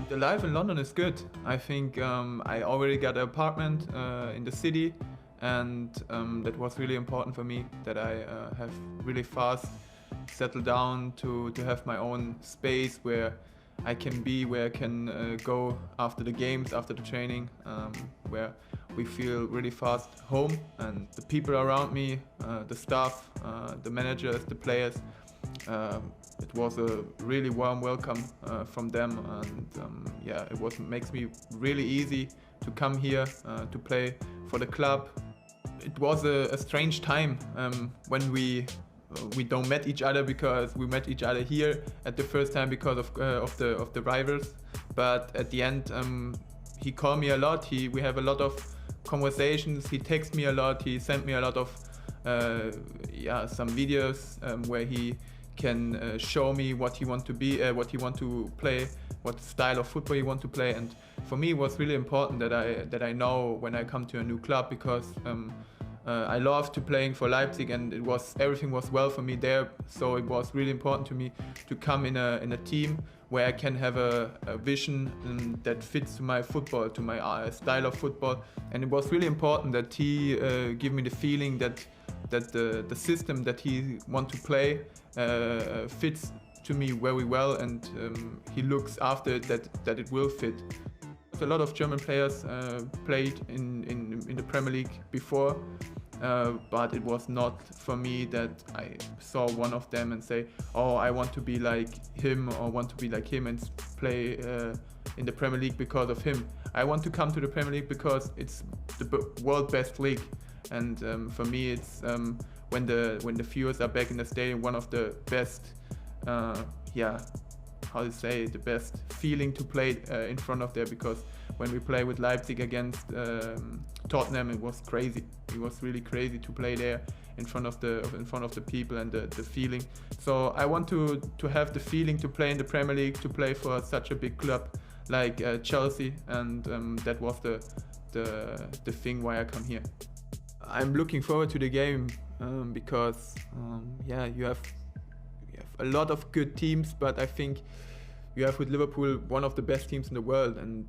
The life in London is good. I think I already got an apartment in the city, and that was really important for me, that I have really fast settled down to have my own space where I can be, where I can go after the games, after the training, where we feel really fast home. And the people around me, the staff, the managers, the players, it was a really warm welcome from them, and yeah, makes me really easy to come here to play for the club. It was a strange time when we don't met each other, because we met each other here at the first time because of the rivals. But at the end, he called me a lot. We have a lot of conversations. He texted me a lot. He sent me a lot of some videos where he can show me what he want to be, what he want to play, what style of football he want to play. And for me, it was really important that I know when I come to a new club, because I loved to playing for Leipzig, and everything was well for me there. So it was really important to me to come in a team where I can have a vision that fits to my football, to my style of football. And it was really important that he give me the feeling that the system that he want to play fits to me very well, and he looks after it, that it will fit. A lot of German players played in the Premier League before, but it was not for me that I saw one of them and say, oh, I want to be like him, or want to be like him and play in the Premier League because of him. I want to come to the Premier League because it's the world best league. And for me, it's when the viewers are back in the stadium, one of the best, the best feeling to play in front of there. Because when we play with Leipzig against Tottenham, it was crazy. It was really crazy to play there in front of the people, and the feeling. So I want to have the feeling to play in the Premier League, to play for such a big club like Chelsea, and that was the thing why I come here. I'm looking forward to the game because you have a lot of good teams, but I think you have with Liverpool one of the best teams in the world, and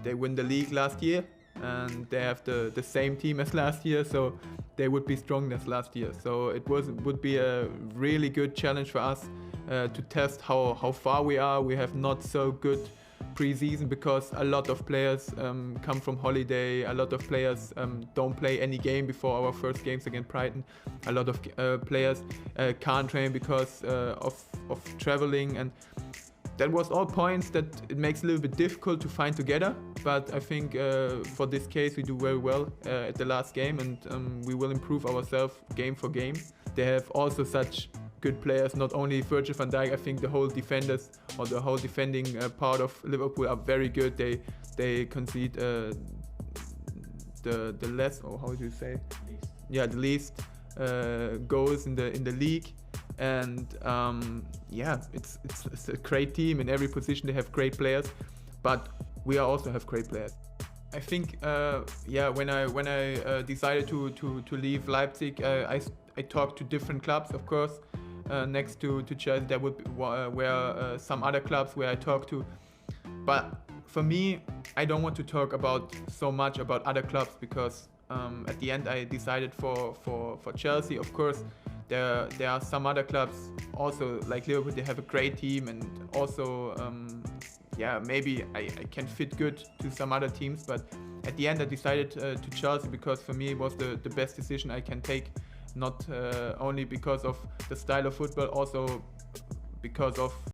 they win the league last year, and they have the same team as last year, so they would be stronger as last year. So it would be a really good challenge for us to test how far we are. We have not so good pre-season because a lot of players come from holiday. A lot of players don't play any game before our first games against Brighton. A lot of players can't train because of traveling, and that was all points that it makes a little bit difficult to find together. But I think for this case we do very well at the last game, and we will improve ourselves game for game. They have also such good players, not only Virgil van Dijk. I think the whole defenders, or the whole defending part of Liverpool, are very good. They concede the less, or how do you say? The least goals in the league. And it's a great team. In every position they have great players, but we also have great players. I think when I decided to leave Leipzig, I talked to different clubs, of course. Next to Chelsea, there were some other clubs where I talked to, but for me, I don't want to talk so much about other clubs, because at the end I decided for Chelsea. Of course, there are some other clubs also like Liverpool. They have a great team, and also maybe I can fit good to some other teams. But at the end I decided to Chelsea, because for me it was the best decision I can take. Not only because of the style of football, also because of